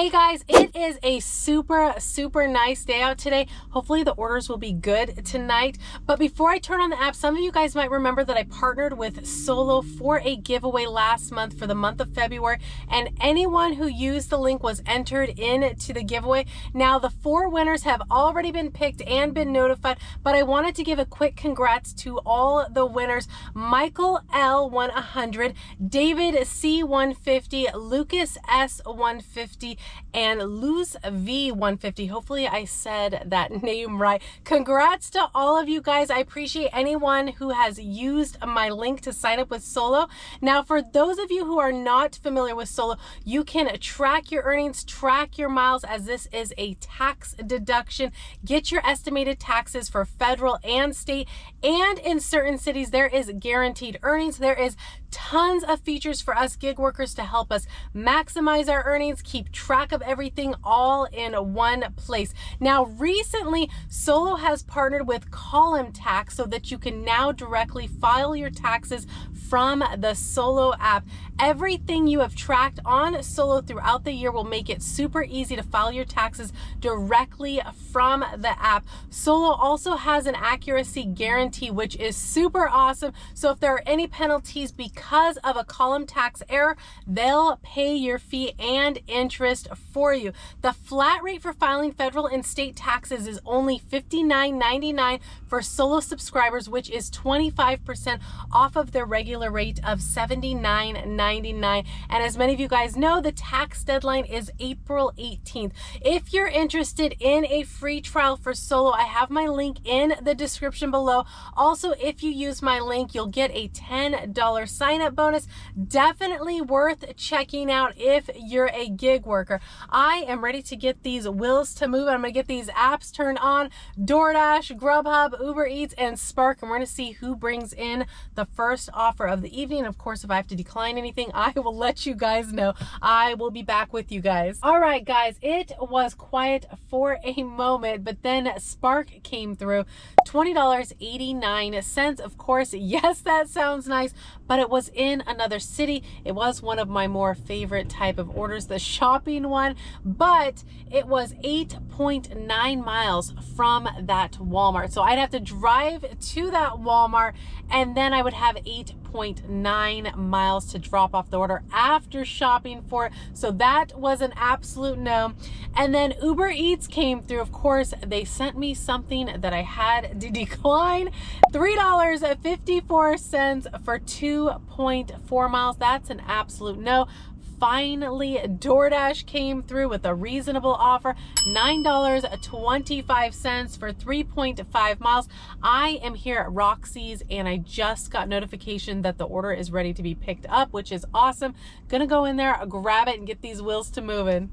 Hey guys, it is a super nice day out today. Hopefully the orders will be good tonight. But before I turn on the app, some of you guys might remember that I partnered with Solo for a giveaway last month for the month of February, and anyone who used the link was entered into the giveaway. Now the 4 winners have already been picked and been notified, but I wanted to give a quick congrats to all the winners. Michael L 100, David C 150, Lucas S 150, and Luz V 150. Hopefully I said that name right. Congrats to all of you guys. I appreciate anyone who has used my link to sign up with Solo. Now, for those of you who are not familiar with Solo, you can track your earnings, track your miles, as this is a tax deduction. Get your estimated taxes for federal and state, and in certain cities there is guaranteed earnings. There is tons of features for us gig workers to help us maximize our earnings, keep track of everything all in one place. Now, recently, Solo has partnered with Column Tax so that you can now directly file your taxes from the Solo app. Everything you have tracked on Solo throughout the year will make it super easy to file your taxes directly from the app. Solo also has an accuracy guarantee, which is super awesome. So if there are any penalties because of a column tax error, they'll pay your fee and interest for you. The flat rate for filing federal and state taxes is only $59.99 for Solo subscribers, which is 25% off of their regular rate of $79.99. And as many of you guys know, the tax deadline is April 18th. If you're interested in a free trial for Solo, I have my link in the description below. Also, if you use my link, you'll get a $10 sign-up bonus. Definitely worth checking out if you're a gig worker. I am ready to get these wheels to move. I'm going to get these apps turned on: DoorDash, GrubHub, Ubereats, and Spark. And we're going to see who brings in the first offer of the evening. Of course, if I have to decline anything, I will let you guys know. I will be back with you guys. All right, guys, it was quiet for a moment, but then Spark came through. $20.89. Of course, yes, that sounds nice, but it was in another city. It was one of my more favorite type of orders, the shopping one, but it was 8.9 miles from that Walmart. So I'd have to drive to that Walmart, and then I would have 8.9 miles to drop off the order after shopping for it. So that was an absolute no. And then Uber Eats came through. Of course, they sent me something that I had to decline. $3.54 for 2.4 miles. That's an absolute no. Finally, DoorDash came through with a reasonable offer, $9.25 for 3.5 miles. I am here at Roxy's and I just got notification that the order is ready to be picked up, which is awesome. Gonna go in there, grab it, and get these wheels to moving.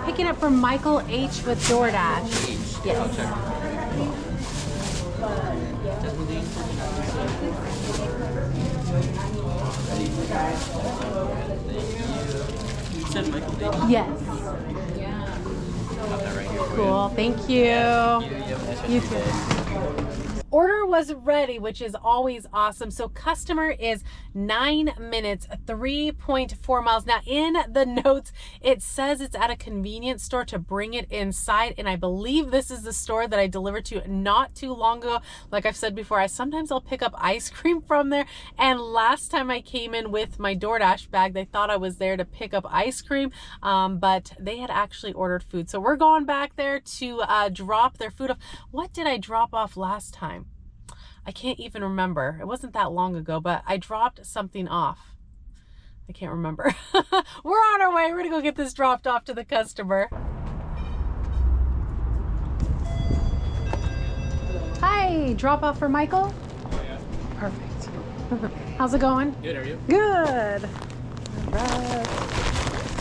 Picking up from Michael H with DoorDash. Yes. I'll check. You said Michael H? Yes. Cool. Thank you. You too. Order was ready, which is always awesome. So customer is 9 minutes, 3.4 miles. Now in the notes, it says it's at a convenience store to bring it inside. And I believe this is the store that I delivered to not too long ago. Like I've said before, sometimes I'll pick up ice cream from there. And last time I came in with my DoorDash bag, they thought I was there to pick up ice cream, but they had actually ordered food. So we're going back there to drop their food off. What did I drop off last time? I can't even remember. It wasn't that long ago, but I dropped something off. I can't remember. We're on our way. We're gonna go get this dropped off to the customer. Hi, drop off for Michael? Oh, yeah. Perfect. How's it going? Good, how are you? Good. All right.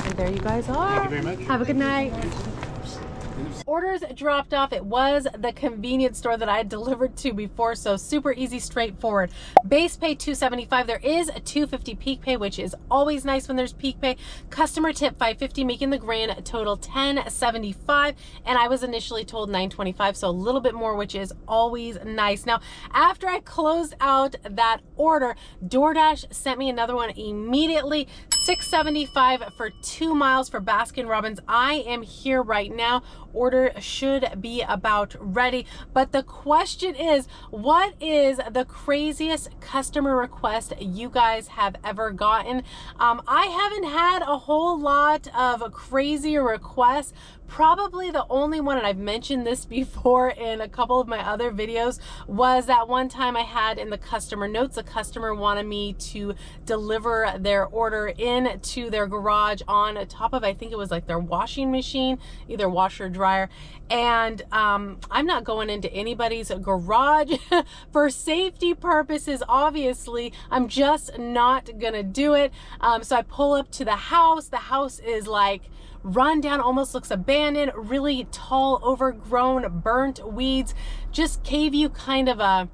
And there you guys are. Thank you very much. Have a good night. Orders dropped off. It was the convenience store that I had delivered to before, so super easy, straightforward. Base pay $275. There is a $250 peak pay, which is always nice when there's peak pay. Customer tip $550, making the grand total $1075, and I was initially told $925, so a little bit more, which is always nice. Now, after I closed out that order, DoorDash sent me another one immediately. $675 for 2 miles for Baskin Robbins. I am here right now. Order should be about ready. But the question is, what is the craziest customer request you guys have ever gotten? I haven't had a whole lot of crazy requests. Probably the only one, and I've mentioned this before in a couple of my other videos, was that one time I had in the customer notes, a customer wanted me to deliver their order into their garage on top of, I think it was like their washing machine, either washer or dryer. And I'm not going into anybody's garage for safety purposes, obviously. I'm just not gonna do it. So I pull up to the house. The house is like run down, almost looks abandoned, really tall, overgrown, burnt weeds, just gave you kind of a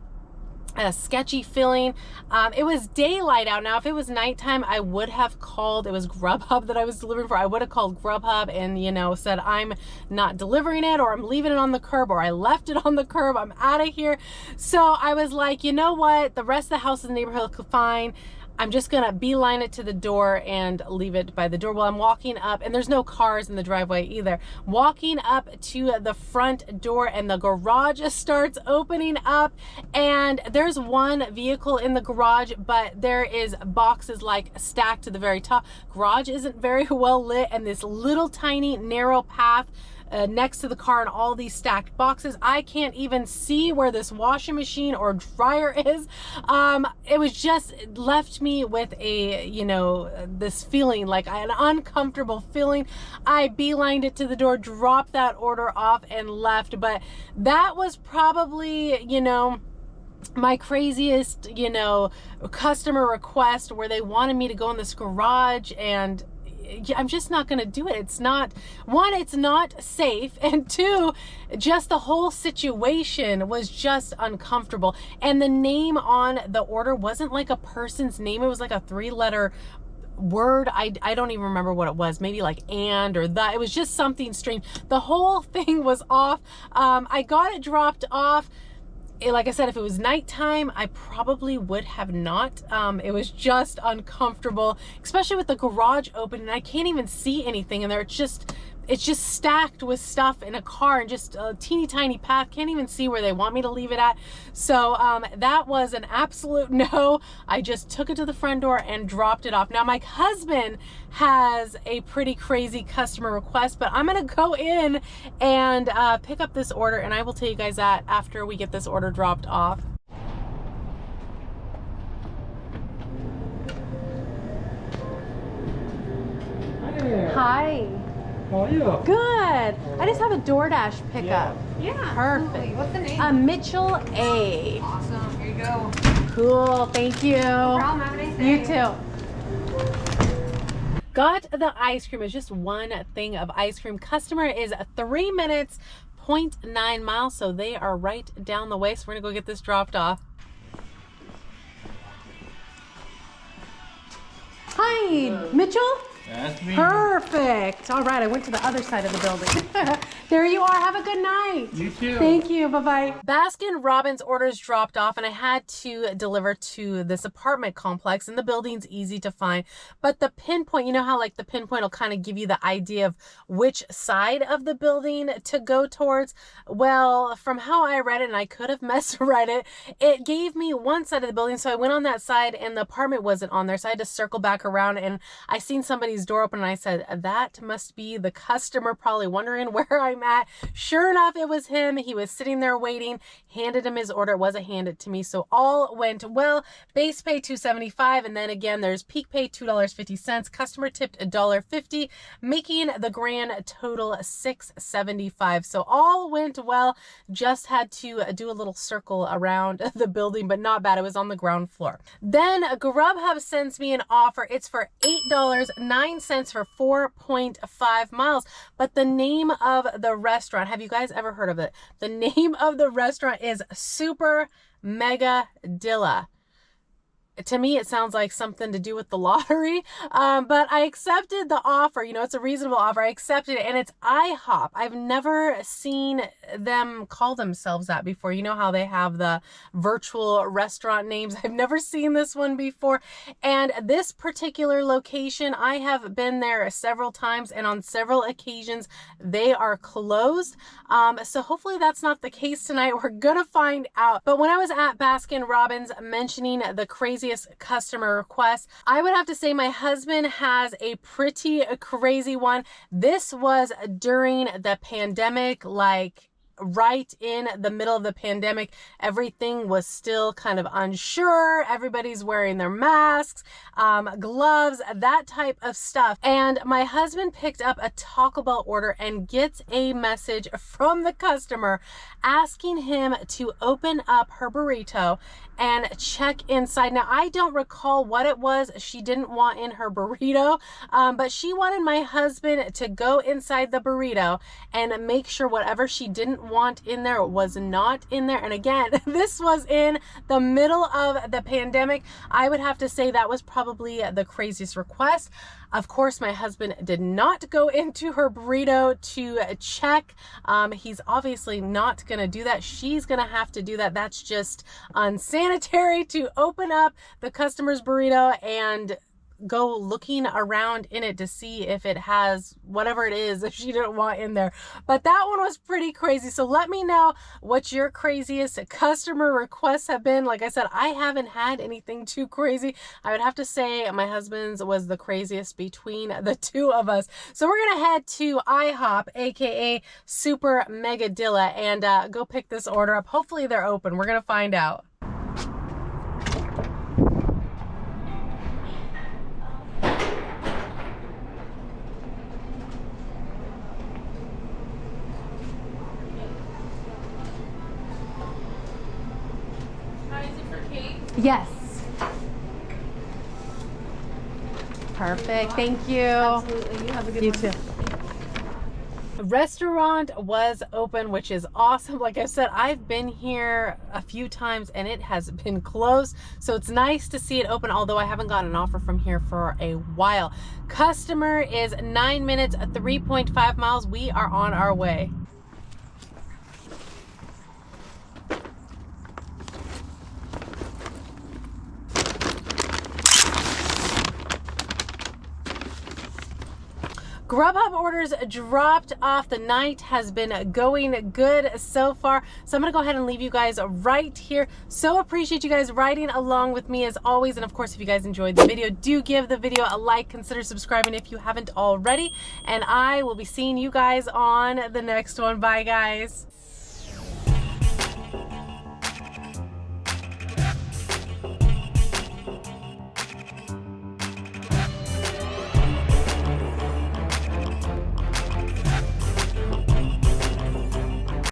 sketchy feeling. It was daylight out. Now, if it was nighttime, I would have called, it was GrubHub that I was delivering for. I would have called GrubHub and, you know, said I'm not delivering it, or I'm leaving it on the curb, or I left it on the curb, I'm out of here. So I was like, you know what? The rest of the house in the neighborhood look fine. I'm just gonna beeline it to the door and leave it by the door. Well, I'm walking up, and there's no cars in the driveway either. Walking up to the front door, and the garage starts opening up, and there's one vehicle in the garage, but there is boxes like stacked to the very top. Garage isn't very well lit, and this little tiny narrow path next to the car and all these stacked boxes. I can't even see where this washing machine or dryer is. It was just left me with a, you know, this feeling, like an uncomfortable feeling. I beelined it to the door, dropped that order off and left. But that was probably, you know, my craziest, you know, customer request, where they wanted me to go in this garage, and I'm just not going to do it. It's not, one, it's not safe, and two, just the whole situation was just uncomfortable. And the name on the order wasn't like a person's name. It was like a 3-letter word. I don't even remember what it was. Maybe like and or that. It was just something strange. The whole thing was off. I got it dropped off. Like I said, if it was nighttime, I probably would have not. It was just uncomfortable, especially with the garage open, and I can't even see anything in there. It's just stacked with stuff in a car, and just a teeny tiny path. Can't even see where they want me to leave it at. So that was an absolute no. I just took it to the front door and dropped it off. Now, my husband has a pretty crazy customer request, but I'm gonna go in and pick up this order, and I will tell you guys that after we get this order dropped off. Hi. How are you? Good. I just have a DoorDash pickup. Yeah. Perfect. What's the name? Mitchell A. Awesome. Here you go. Cool. Thank you. No problem. Have a nice day. You too. Got the ice cream. It's just one thing of ice cream. Customer is 3 minutes, 0.9 miles, so they are right down the way. So we're gonna go get this dropped off. Hi, Mitchell. That's me. Perfect. All right, I went to the other side of the building. There you are. Have a good night. You too. Thank you. Bye-bye. Baskin Robbins orders dropped off, and I had to deliver to this apartment complex, and the building's easy to find. But the pinpoint, you know how like the pinpoint will kind of give you the idea of which side of the building to go towards? Well, from how I read it, and I could have misread it, it gave me one side of the building. So I went on that side, and the apartment wasn't on there. So I had to circle back around, and I seen somebody's door open, and I said, that must be the customer, probably wondering where I'm at. Sure enough, it was him. He was sitting there waiting, handed him his order. It wasn't handed to me. So all went well. Base pay $275, and then again, there's peak pay $2.50. Customer tipped $1.50, making the grand total $6.75. So all went well. Just had to do a little circle around the building, but not bad. It was on the ground floor. Then GrubHub sends me an offer. It's for $8.09 9 cents for 4.5 miles. But the name of the restaurant, have you guys ever heard of it? The name of the restaurant is Super Mega Dilla. To me, it sounds like something to do with the lottery, but I accepted the offer. You know, it's a reasonable offer. I accepted it, and it's IHOP. I've never seen them call themselves that before. You know how they have the virtual restaurant names? I've never seen this one before, and this particular location, I have been there several times, and on several occasions, they are closed, so hopefully that's not the case tonight. We're gonna find out. But when I was at Baskin-Robbins mentioning the crazy customer request, I would have to say my husband has a pretty crazy one. This was during the pandemic, like right in the middle of the pandemic. Everything was still kind of unsure. Everybody's wearing their masks, gloves, that type of stuff. And my husband picked up a Taco Bell order and gets a message from the customer asking him to open up her burrito and check inside. Now, I don't recall what it was she didn't want in her burrito, but she wanted my husband to go inside the burrito and make sure whatever she didn't want in there was not in there. And again, this was in the middle of the pandemic. I would have to say that was probably the craziest request. Of course, my husband did not go into her burrito to check. He's obviously not going to do that. She's going to have to do that. That's just unsanitary to open up the customer's burrito and go looking around in it to see if it has whatever it is that she didn't want in there. But that one was pretty crazy. So let me know what your craziest customer requests have been. Like I said, I haven't had anything too crazy. I would have to say my husband's was the craziest between the two of us. So we're gonna head to IHOP, aka Super Mega Dilla, and go pick this order up. Hopefully they're open. We're gonna find out. Yes. Perfect. Thank you. Absolutely. You have a good You one. too. The restaurant was open, which is awesome. Like I said, I've been here a few times and it has been closed. So it's nice to see it open, although I haven't gotten an offer from here for a while. Customer is 9 minutes, 3.5 miles. We are on our way. GrubHub orders dropped off. The night has been going good so far. So I'm going to go ahead and leave you guys right here. So appreciate you guys riding along with me as always. And of course, if you guys enjoyed the video, do give the video a like. Consider subscribing if you haven't already. And I will be seeing you guys on the next one. Bye, guys.